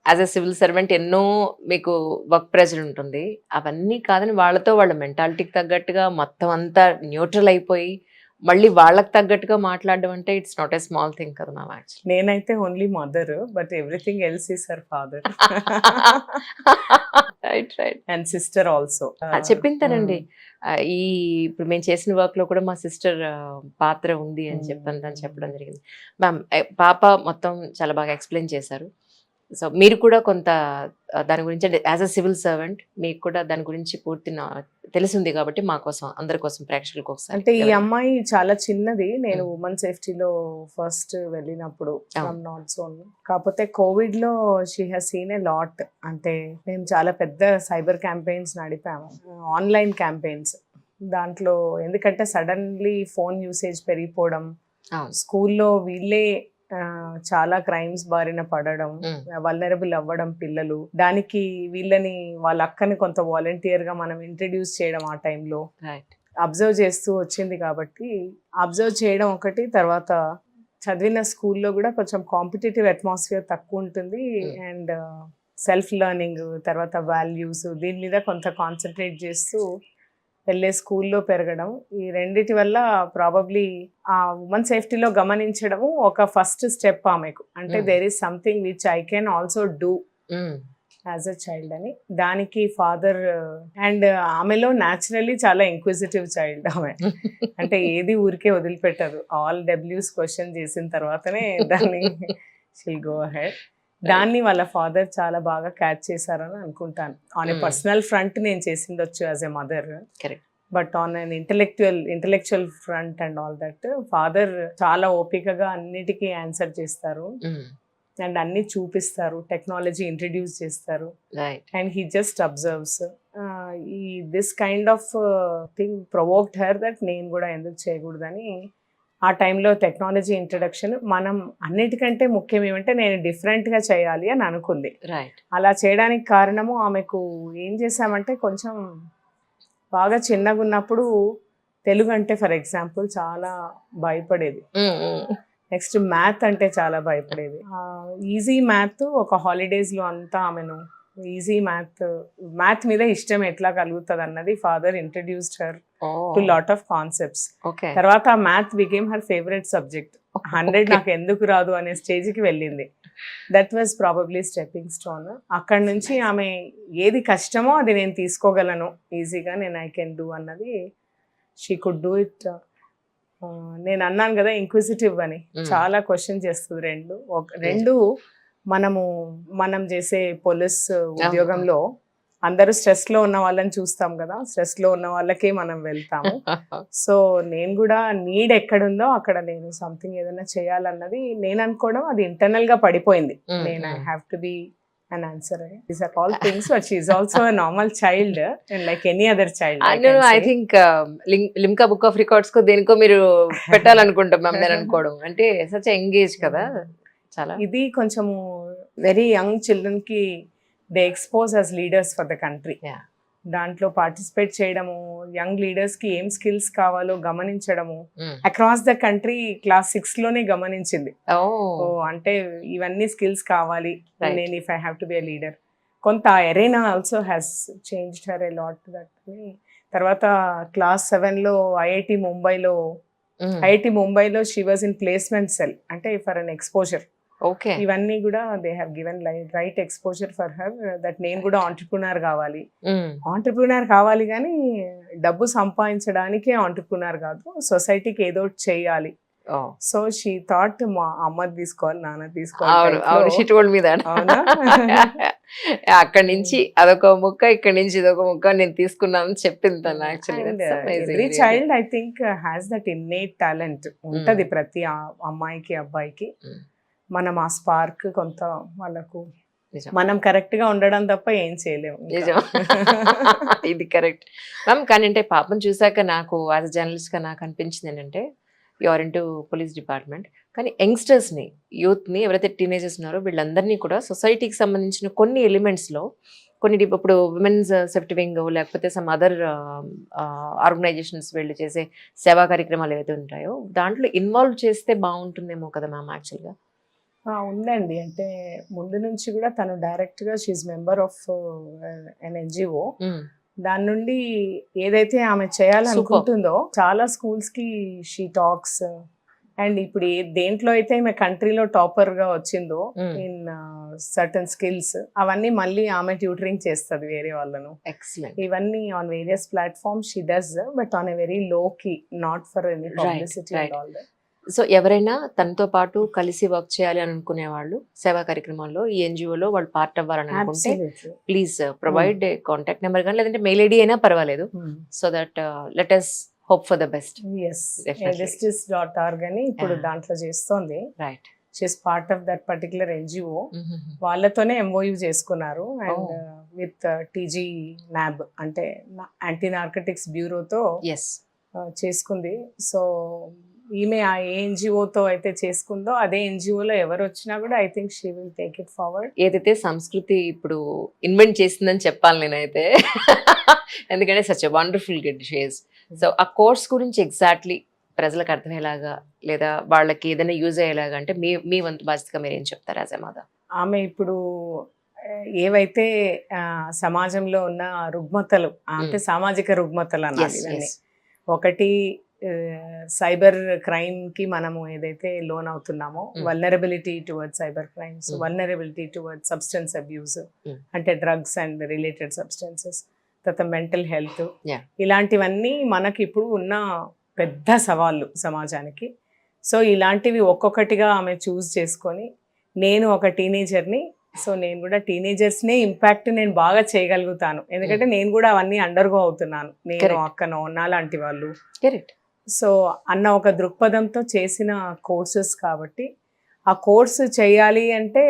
[SPEAKER 1] యాజ్ అ సివిల్ సర్వెంట్ ఎన్నో మీకు వర్క్ ప్రెషర్ ఉంటుంది. అవన్నీ కాదని వాళ్ళతో వాళ్ళ మెంటాలిటీకి తగ్గట్టుగా మొత్తం అంతా న్యూట్రల్ అయిపోయి మళ్ళీ వాళ్ళకి తగ్గట్టుగా మాట్లాడడం అంటే it's not a small thing కదా మ్యామ్ యాక్చువల్లీ.
[SPEAKER 3] నేనైతే only mother but everything else is her father
[SPEAKER 1] right right.
[SPEAKER 3] And sister also.
[SPEAKER 1] చెప్పింతానండి. ఈ ఇప్పుడు మేము చేసిన వర్క్ లో కూడా మా సిస్టర్ పాత్ర ఉంది అని చెప్పడం జరిగింది. మ్యామ్ పాప మొత్తం చాలా బాగా ఎక్స్ప్లెయిన్ చేశారు. సో మీరు కూడా కొంత దాని గురించి అంటే యాజ్ అ సివిల్ సర్వెంట్ మీకు కూడా దాని గురించి పూర్తి తెలిసింది కాబట్టి మా కోసం అందరి కోసం ప్రేక్షకుల కోసం
[SPEAKER 3] అంటే ఈ అమ్మాయి చాలా చిన్నది. నేను ఉమెన్ సేఫ్టీలో ఫస్ట్ వెళ్ళినప్పుడు ఫ్రమ్ నాట్ జోన్. కాకపోతే కోవిడ్ లో she has seen a lot. అంటే మేము చాలా పెద్ద సైబర్ క్యాంపెయిన్స్ నడిపాము, ఆన్లైన్ క్యాంపెయిన్స్. దాంట్లో ఎందుకంటే సడన్లీ ఫోన్ యూసేజ్ పెరిగిపోవడం, స్కూల్లో వీళ్ళే చాలా క్రైమ్స్ బారిన పడడం, వల్నరబుల్ అవ్వడం పిల్లలు. దానికి వీళ్ళని వాళ్ళ అక్కని కొంత వాలంటీర్ గా మనం ఇంట్రడ్యూస్ చేయడం ఆ టైంలో అబ్జర్వ్ చేస్తూ వచ్చింది. కాబట్టి అబ్జర్వ్ చేయడం ఒకటి, తర్వాత చదివిన స్కూల్లో కూడా కొంచెం కాంపిటేటివ్ అట్మాస్ఫియర్ తక్కువ ఉంటుంది అండ్ సెల్ఫ్ లెర్నింగ్, తర్వాత వాల్యూస్ దీని మీద కొంత కాన్సన్ట్రేట్ చేస్తూ వెళ్ళే స్కూల్లో పెరగడం. ఈ రెండిటి వల్ల ప్రాబబ్లీ ఆ ఉమెన్ సేఫ్టీలో గమనించడము ఒక ఫస్ట్ స్టెప్ ఆమెకు. అంటే there is something which I can also do as a child అని. దానికి ఫాదర్ అండ్ ఆమెలో న్యాచురల్లీ చాలా ఇంక్విజిటివ్ చైల్డ్ ఆమె. అంటే ఏది ఊరికే వదిలిపెట్టదు. ఆల్ డబ్ల్యూస్ క్వశ్చన్ చేసిన తర్వాతనే దాన్ని షిల్ గో అహెడ్. దాన్ని వాళ్ళ ఫాదర్ చాలా బాగా క్యాచ్ చేశారని అనుకుంటాను. ఆన్ ఏ పర్సనల్ ఫ్రంట్ నేను చేసిండొచ్చు as a mother, but on an intellectual front and all that father చాలా ఓపికగా అన్నిటికీ ఆన్సర్ చేస్తారు అండ్ అన్ని చూపిస్తారు, టెక్నాలజీ ఇంట్రడ్యూస్ చేస్తారు అండ్ హీ జస్ట్ అబ్జర్వ్స్. ఈ this kind of thing provoked her that నేను కూడా ఎందుకు చేయకూడదని ఆ టైంలో టెక్నాలజీ ఇంట్రడక్షన్. మనం అన్నిటికంటే ముఖ్యం ఏమంటే నేను డిఫరెంట్గా చేయాలి అని అనుకుంది. అలా చేయడానికి కారణము ఆమెకు ఏం చేశామంటే కొంచెం బాగా చిన్నగా ఉన్నప్పుడు తెలుగు అంటే ఫర్ ఎగ్జాంపుల్ చాలా భయపడేది. నెక్స్ట్ మ్యాథ్ అంటే చాలా భయపడేది. ఈజీ మ్యాథ్ ఒక హాలిడేస్లో అంతా ఆమెను ఈజీ మ్యాథ్ మీద ఇష్టం ఎట్లా కలుగుతుంది అన్నది father introduced her to lot of concepts. తర్వాత ఆ math became her favourite subject. 100 నాకు ఎందుకు రాదు అనే స్టేజ్కి వెళ్ళింది. That was probably stepping stone. అక్కడ నుంచి ఆమె ఏది కష్టమో అది నేను తీసుకోగలను ఈజీగా, నేను ఐ కెన్ డూ అన్నది షీ కుడ్ డూ ఇట్. నేను అన్నాను కదా ఇంక్విజిటివ్ అని, చాలా క్వశ్చన్ చేస్తుంది. రెండు మనం చేసే పోలీస్ ఉద్యోగంలో అందరూ స్ట్రెస్లో ఉన్న వాళ్ళని చూస్తాం కదా, స్ట్రెస్లో ఉన్న వాళ్ళకే మనం వెళ్తాము. సో నేను కూడా నీడ్ ఎక్కడుందో అక్కడ నేను సంథింగ్ ఏదైనా చేయాలన్నది నేను అనుకోవడం, అది ఇంటర్నల్ గా పడిపోయింది. నేను I have to B an answer. These are all things, but she is also a normal child and like any other child.
[SPEAKER 1] I think Limca book of records కో దేనికో మీరు పెట్టాలనుకుంటాం మ్యామ్ నేను అనుకోవడం. అంటే సచ్ ఎంగేజ్ కదా చాలా.
[SPEAKER 3] ఇది కొంచెము వెరీ యంగ్ చిల్డ్రన్ కి they expose as leaders for the country. దాంట్లో పార్టిసిపేట్ చేయడము, యంగ్ లీడర్స్ కి ఏం స్కిల్స్ కావాలో గమనించడము. అక్రాస్ ద కంట్రీ క్లాస్ 6 లోనే గమనించింది. అంటే ఇవన్నీ స్కిల్స్ కావాలి నేను if I have to be a leader. కొంత arena also has changed her a lot that. తర్వాత క్లాస్ 7 లో ఐఐటి ముంబైలో she was in placement cell, అంటే ఫర్ అన్ ఎక్స్పోజర్.
[SPEAKER 1] ఓకే.
[SPEAKER 3] ఇవన్నీ కూడా they have given right exposure for her that నేను కూడా entrepreneur కావాలి. ఆంటర్ప్రినర్ కావాలి కానీ డబ్బు సంపాదించడానికే ఆంటర్ప్రినర్ కాదు, సొసైటీకి ఏదో ఒకటి చేయాలి. సో షీ థాట్ మా అమ్మది తీసుకోవాలి, నాన్న
[SPEAKER 1] అవును అవును, షీ
[SPEAKER 3] తీసుకోవాలి.
[SPEAKER 1] Told me that.
[SPEAKER 3] అవునా?
[SPEAKER 1] అక్కడి నుంచి అదొక ముక్క, ఇక్కడ నుంచి ఇదొక ముక్క నేను తీసుకున్నాను చెప్పింది తను.
[SPEAKER 3] And
[SPEAKER 1] actually
[SPEAKER 3] every child I think has that innate talent ఉంటది ప్రతి అమ్మాయికి అబ్బాయికి.
[SPEAKER 1] Mm.
[SPEAKER 3] మనం ఆ స్పార్క్ కొంత వాళ్ళకు
[SPEAKER 1] నిజం.
[SPEAKER 3] మనం కరెక్ట్ గా ఉండడం తప్ప ఏం చేయలేము ఇంకా.
[SPEAKER 1] నిజం. ఇది కరెక్ట్ మ్యామ్. కానీ అంటే పాపం చూసాక నాకు యాజ్ అ జర్నలిస్ట్ గా నాకు అనిపించింది ఏంటంటే, you're into police department, కానీ యంగ్స్టర్స్ని, యూత్ని, ఎవరైతే టీనేజర్స్ ఉన్నారో వీళ్ళందరినీ కూడా సొసైటీకి సంబంధించిన కొన్ని ఎలిమెంట్స్లో కొన్ని ఇప్పుడు విమెన్స్ సేఫ్టీ వింగ్ లేకపోతే సమ్ అదర్ ఆర్గనైజేషన్స్ వీళ్ళు చేసే సేవా కార్యక్రమాలు ఏవైతే ఉంటాయో దాంట్లో ఇన్వాల్వ్ చేస్తే బాగుంటుందేమో కదా మ్యామ్ యాక్చువల్గా.
[SPEAKER 3] ఉందండి. అంటే ముందు నుంచి కూడా తను డైరెక్ట్ గా she is member of N NGO. దాని నుండి ఏదైతే ఆమె చేయాలనుకుంటుందో చాలా స్కూల్స్ కి షీ టాక్స్. అండ్ ఇప్పుడు దేంట్లో అయితే ఆమె కంట్రీలో టాపర్ గా వచ్చిందో ఇన్ సర్టన్ స్కిల్స్, అవన్నీ మళ్ళీ ఆమె ట్యూటరింగ్ చేస్తుంది వేరే వాళ్ళను.
[SPEAKER 1] ఎక్సలెంట్.
[SPEAKER 3] ఇవన్నీ on various platforms she does, but on a very low key, not for any publicity and all that.
[SPEAKER 1] So ఎవరైనా తనతో పాటు కలిసి వర్క్ చేయాలి అని అనుకునే వాళ్ళు సేవా కార్యక్రమాల్లో ఈ ఎన్జిఓలో వాళ్ళు పార్ట్ అవ్వాలని అనుకుంటే ప్లీజ్ ప్రొవైడ్ కాంటాక్ట్ నెంబర్ కానీ లేదంటే మెయిల్ ఐడి అయినా పర్వాలేదు, so that let us hope for the best.
[SPEAKER 3] Yes, justice.org అని ఇప్పుడు దాంట్లో చేస్తోంది.
[SPEAKER 1] Right.
[SPEAKER 3] She's part of that particular NGO. వాళ్ళతోనే ఎంఓయూ చేసుకున్నారు. అండ్ విత్ టీజీ నాబ్ అంటే యాంటీ నార్కటిక్స్ బ్యూరోతో చేసుకుంది. సో ఈమె ఆ ఏ ఎన్జిఓతో అయితే చేసుకుందో అదే ఎన్జిఓలో ఎవరు వచ్చినా కూడా I think she will take it forward.
[SPEAKER 1] ఏదైతే సంస్కృతి ఇప్పుడు ఇన్వెంట్ చేసిందని చెప్పాలి నేనైతే, ఎందుకంటే such a wonderful kid she's. So ఆ కోర్స్ గురించి ఎగ్జాక్ట్లీ ప్రజలకు అర్థమయ్యేలాగా లేదా వాళ్ళకి ఏదైనా యూజ్ అయ్యేలాగా అంటే మీ వంతు బాధ్యతగా మీరు ఏం చెప్తారు యాజ్ ఎ మదర్?
[SPEAKER 3] ఆమె ఇప్పుడు ఏవైతే సమాజంలో ఉన్న రుగ్మతలు, అంటే సామాజిక రుగ్మతలు అన్నది ఇవన్నీ. ఒకటి సైబర్ క్రైమ్ కి మనము ఏదైతే లోన్ అవుతున్నామో, vulnerability towards cyber crimes, vulnerability towards substance abuse అంటే డ్రగ్స్ అండ్ రిలేటెడ్ సబ్స్టెన్సెస్, తర్వాత మెంటల్ హెల్త్, ఇలాంటివన్నీ మనకి ఇప్పుడు ఉన్న పెద్ద సవాళ్ళు సమాజానికి. సో ఇలాంటివి ఒక్కొక్కటిగా ఆమె చూస్ చేసుకొని, నేను ఒక టీనేజర్ని, సో నేను కూడా టీనేజర్స్నే ఇంపాక్ట్ నేను బాగా చేయగలుగుతాను, ఎందుకంటే నేను కూడా అవన్నీ అండర్గో అవుతున్నాను, నేను అక్కనో నా లాంటి వాళ్ళు. సో అన్న ఒక దృక్పథంతో చేసిన కోర్సెస్ కాబట్టి ఆ కోర్సు చేయాలి అంటే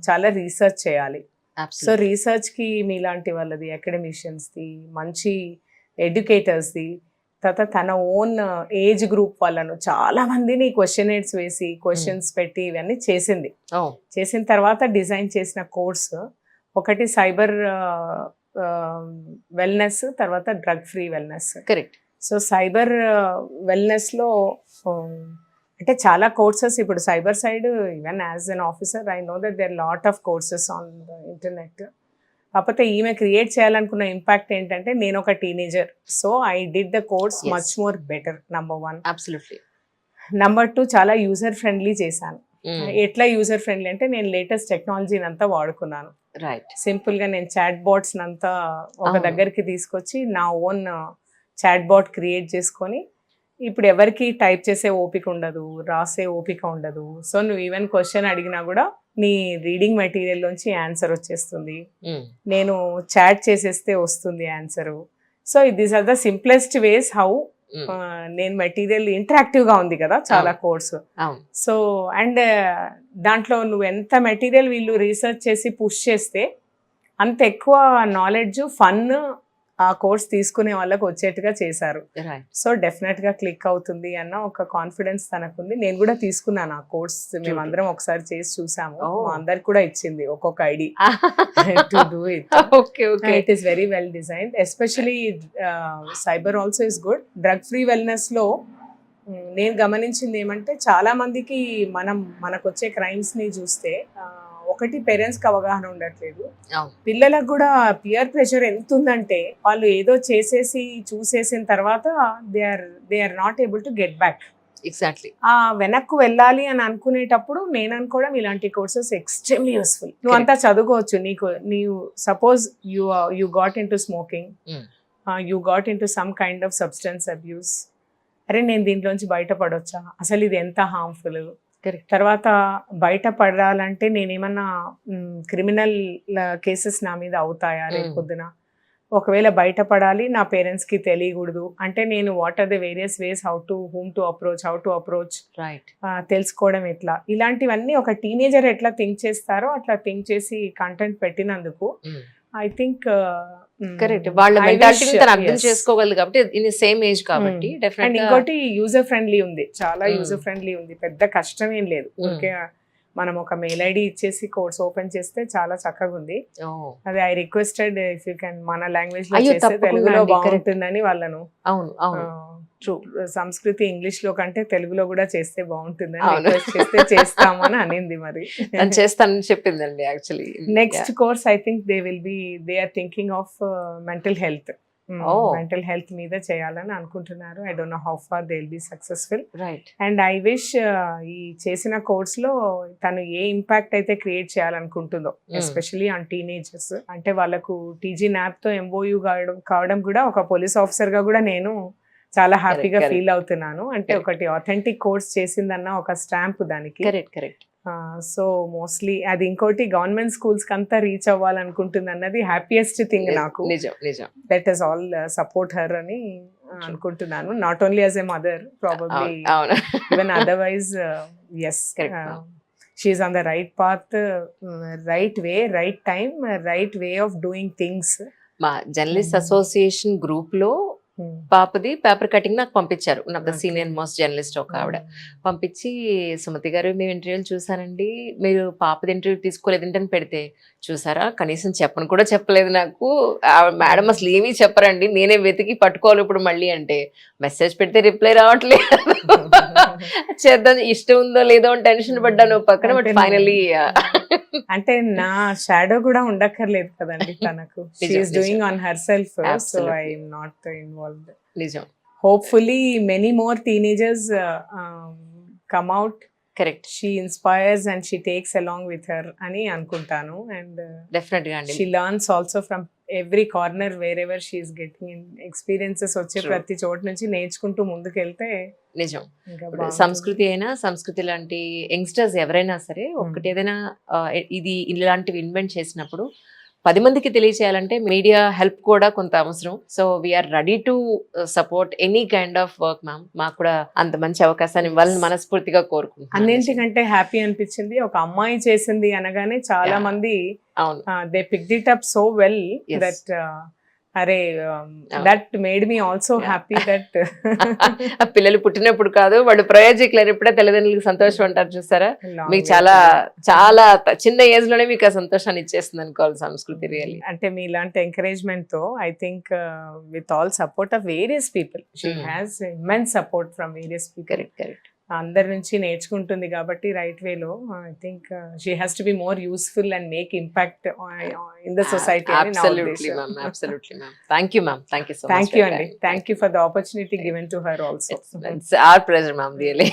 [SPEAKER 3] చాలా రీసెర్చ్ చేయాలి. సో రీసెర్చ్కి మీలాంటి వాళ్ళది, అకాడమిషియన్స్ది, మంచి ఎడ్యుకేటర్స్ది, తర్వాత తన ఓన్ ఏజ్ గ్రూప్ వాళ్ళను చాలా మందిని క్వశ్చనేట్స్ వేసి క్వశ్చన్స్ పెట్టి ఇవన్నీ చేసింది. చేసిన తర్వాత డిజైన్ చేసిన కోర్సు ఒకటి సైబర్ వెల్నెస్, తర్వాత drug free wellness.
[SPEAKER 1] Correct.
[SPEAKER 3] So cyber వెల్నెస్లో అంటే చాలా కోర్సెస్ ఇప్పుడు cyber side, even as an officer I know that there lot of courses on the internet. కాకపోతే ఈమె క్రియేట్ చేయాలనుకున్న ఇంపాక్ట్ ఏంటంటే, నేను ఒక teenager, so I did the course much more better. Number 1.
[SPEAKER 1] Absolutely.
[SPEAKER 3] Number 2, చాలా user friendly చేశాను. ఎట్లా user friendly అంటే, నేను లేటెస్ట్ టెక్నాలజీని అంతా వాడుకున్నాను.
[SPEAKER 1] రైట్.
[SPEAKER 3] సింపుల్గా నేను చాట్ బాట్స్ అంతా ఒక దగ్గరికి తీసుకొచ్చి నా ఓన్ చాట్ బాట్ క్రియేట్ చేసుకొని, ఇప్పుడు ఎవరికి టైప్ చేసే ఓపిక ఉండదు, రాసే ఓపిక ఉండదు. సో నువ్వు ఈవెన్ క్వశ్చన్ అడిగినా కూడా నీ రీడింగ్ మెటీరియల్ నుంచి ఆన్సర్ వచ్చేస్తుంది, నేను చాట్ చేసేస్తే వస్తుంది answer. So these are the simplest ways how నేను మెటీరియల్ ఇంటరాక్టివ్గా ఉంది కదా చాలా కోర్సు. సో అండ్ దాంట్లో నువ్వు ఎంత మెటీరియల్ వీళ్ళు రీసెర్చ్ చేసి పుష్ చేస్తే అంత ఎక్కువ నాలెడ్జ్, ఫన్ ఆ కోర్స్ తీసుకునే వాళ్ళకి వచ్చేట్టుగా చేశారు. సో డెఫినెట్ గా క్లిక్ అవుతుంది అన్న ఒక కాన్ఫిడెన్స్ తనకుంది. నేను కూడా తీసుకున్నాను ఆ కోర్స్, మేమందరం ఒకసారి చేసి చూసాము, మా అందరికి కూడా ఇచ్చింది ఒక్కొక్క ID to do it. It is very well designed. Especially cyber also is good. Drug free wellness లో నేను గమనించింది ఏమంటే, చాలా మందికి మనకు వచ్చే క్రైమ్స్ ని చూస్తే ఒకటి పేరెంట్స్కి అవగాహన ఉండట్లేదు, పిల్లలకు కూడా పియర్ ప్రెషర్ ఎంత ఉందంటే వాళ్ళు ఏదో చేసేసి చూసేసిన తర్వాత they are not able to get back.
[SPEAKER 1] Exactly.
[SPEAKER 3] ఆ వెనక్కు వెళ్ళాలి అని అనుకునేటప్పుడు నేను అనుకోవడం ఇలాంటి కోర్సెస్ ఎక్స్ట్రీమ్లీ యూస్ఫుల్. నువ్వు అంతా చదువుకోవచ్చు, నీవు suppose you got in to smoking, you got in to some kind of substance abuse. అరే నేను దీంట్లోంచి బయటపడొచ్చా, అసలు ఇది ఎంత హార్మ్ఫుల్, తర్వాత బయటపడాలంటే నేనేమన్నా క్రిమినల్ కేసెస్ నా మీద అవుతాయా రేపు పొద్దున, ఒకవేళ బయటపడాలి నా పేరెంట్స్కి తెలియకూడదు అంటే నేను what are the various ways how to approach
[SPEAKER 1] right.
[SPEAKER 3] తెలుసుకోవడం ఎట్లా, ఇలాంటివన్నీ ఒక టీనేజర్ ఎట్లా థింక్ చేస్తారో అట్లా థింక్ చేసి కంటెంట్ పెట్టినందుకు ఐ థింక్
[SPEAKER 1] కరెక్ట్. వాళ్ళ మెంటాలిటీని తను అర్థం చేసుకోగలదు కాబట్టి ఇన్ సేమ్ ఏజ్ కాబట్టి
[SPEAKER 3] అండ్
[SPEAKER 1] డెఫినెట్.
[SPEAKER 3] ఇంకోటి యూజర్ ఫ్రెండ్లీ ఉంది, చాలా యూజర్ ఫ్రెండ్లీ ఉంది, పెద్ద కష్టం ఏం లేదు. ఓకే మనం ఒక మెయిల్ ఐడి ఇచ్చేసి కోర్స్ ఓపెన్ చేస్తే చాలా చక్కగా ఉంది. అది I requested if you can మన లాంగ్వేజ్ లో
[SPEAKER 1] అయ్యో,
[SPEAKER 3] చేస్తే
[SPEAKER 1] తప్పకుండా
[SPEAKER 3] తెలుగులో
[SPEAKER 1] అండి, correct.
[SPEAKER 3] బాగుంటుందని వాళ్ళను
[SPEAKER 1] అవును అవును
[SPEAKER 3] సంస్కృతి ఇంగ్లీష్ లో కంటే తెలుగులో కూడా చేస్తే బాగుంటుందని
[SPEAKER 1] అవును.
[SPEAKER 3] రిక్వెస్ట్ చేస్తే చేస్తామని అనింది మరి.
[SPEAKER 1] తను చేస్తానని చెప్పిందండి actually.
[SPEAKER 3] Next course I think they are thinking of mental health.
[SPEAKER 1] Oh.
[SPEAKER 3] Mental health మీద చేయాలని అనుకుంటున్నారు. I don't know how far they will be successful.
[SPEAKER 1] Right.
[SPEAKER 3] And I wish ఈ చేసిన కోర్స్ లో తను ఏ ఇంపాక్ట్ అయితే క్రియేట్ చేయాలనుకుంటుందో ఎస్పెషలీ ఆన్ టీనేజర్స్, అంటే వాళ్ళకు టీజీ న్యాప్ తో ఎంఓయూ కావడం కూడా ఒక పోలీస్ ఆఫీసర్ గా కూడా నేను చాలా హ్యాపీగా
[SPEAKER 1] correct.
[SPEAKER 3] ఫీల్ అవుతున్నాను. అంటే
[SPEAKER 1] Correct.
[SPEAKER 3] ఒకటి ఆథెంటిక్ కోర్స్ చేసిందన్న ఒక స్టాంప్ దానికి.
[SPEAKER 1] కరెక్ట్.
[SPEAKER 3] సో మోస్ట్లీ అది ఇంకోటి గవర్నమెంట్ స్కూల్స్ కి అంతా రీచ్ అవ్వాలనుకుంటుంది అన్నది హ్యాపీయెస్ట్ థింగ్ నాకు.
[SPEAKER 1] నిజం.
[SPEAKER 3] Let us all support her అని అనుకుంటున్నాను. Not only as a mother, probably
[SPEAKER 1] అవును.
[SPEAKER 3] Even otherwise yes she is on the right path, right way, right time, right way of doing things.
[SPEAKER 1] మా journalist association group లో పాపది paper cutting నాకు పంపించారు. నా
[SPEAKER 3] Okay.
[SPEAKER 1] Senior most journalist ఒక ఆవిడ పంపించి, సుమతి గారు మేము ఇంటర్వ్యూలు చూసానండి, మీరు పాపది ఇంటర్వ్యూ తీసుకోలేదంటే అని పెడితే, చూసారా కనీసం చెప్పను కూడా చెప్పలేదు నాకు, మేడం అసలు ఏమీ చెప్పరండి, నేనే వెతికి పట్టుకోవాలి ఇప్పుడు మళ్ళీ అంటే, మెసేజ్ పెడితే రిప్లై రావట్లేదు, చేద్దాం ఇష్టం ఉందో లేదో అని టెన్షన్ పడ్డాను పక్కన. బట్ ఫైనలీ
[SPEAKER 3] అంటే నా షాడో కూడా ఉండక్కర్లేదు కదండి తనకు. She's doing on herself, so
[SPEAKER 1] Absolutely.
[SPEAKER 3] I'm not involved.
[SPEAKER 1] నిజం.
[SPEAKER 3] Hopefully many more teenagers come out.
[SPEAKER 1] Correct.
[SPEAKER 3] She inspires and she takes along with her అని అనుకుంటాను. And
[SPEAKER 1] డెఫినెట్ గా అండి.
[SPEAKER 3] she learns also from every corner wherever she is getting in experiences. వచ్చే
[SPEAKER 1] True.
[SPEAKER 3] ప్రతి చోటు నుంచి నేర్చుకుంటూ ముందుకెళ్తే
[SPEAKER 1] నిజం.
[SPEAKER 3] ఇంకా
[SPEAKER 1] ఇప్పుడు
[SPEAKER 3] బాగుంటుంది.
[SPEAKER 1] సంస్కృతి అయినా, సంస్కృతి లాంటి యంగ్స్టర్స్ ఎవరైనా సరే ఒకటి ఏదైనా ఇది ఇలాంటివి ఇన్వెంట్ చేసినప్పుడు 10 మందికి తెలియచేయాలంటే మీడియా హెల్ప్ కూడా కొంత అవసరం. So we're ready to support any kind of work ma'am. మాకు కూడా అంత మంచి అవకాశాన్ని ఇవ్వాలని మనస్ఫూర్తిగా కోరుకుంటున్నాను.
[SPEAKER 3] అన్నింటికంటే హ్యాపీ అనిపించింది ఒక అమ్మాయి చేసింది అనగానే చాలా
[SPEAKER 1] Yeah.
[SPEAKER 3] మంది
[SPEAKER 1] అవును.
[SPEAKER 3] They picked it up so well
[SPEAKER 1] Yes.
[SPEAKER 3] That are that made me also
[SPEAKER 1] Yeah.
[SPEAKER 3] Happy that
[SPEAKER 1] ఆ పిల్లలు పుట్టినప్పుడు కాదు, వాళ్ళు ప్రయోజకులు అయినప్పుడే తల్లిదండ్రులకు సంతోషం అంటారు చూసారా. మీకు చాలా చాలా చిన్న ఏజ్ లోనే మీకు ఆ సంతోషాన్ని ఇచ్చేస్తుంది అనుకోవాలి సంస్కృతి. రియల్లీ
[SPEAKER 3] అంటే మీలాంటి ఎంకరేజ్మెంట్ తో I think with all support of various people, she has immense support from various people.
[SPEAKER 1] Correct.
[SPEAKER 3] అందరి నుంచి నేర్చుకుంటుంది కాబట్టి రైట్ వేలో I think she has to be more useful and make impact in the society.
[SPEAKER 1] Absolutely ma'am. Absolutely ma'am. Thank you ma'am. Thank you so much.
[SPEAKER 3] Thank you అండి. Thank you for the opportunity given to her also.
[SPEAKER 1] It's our pleasure ma'am, really.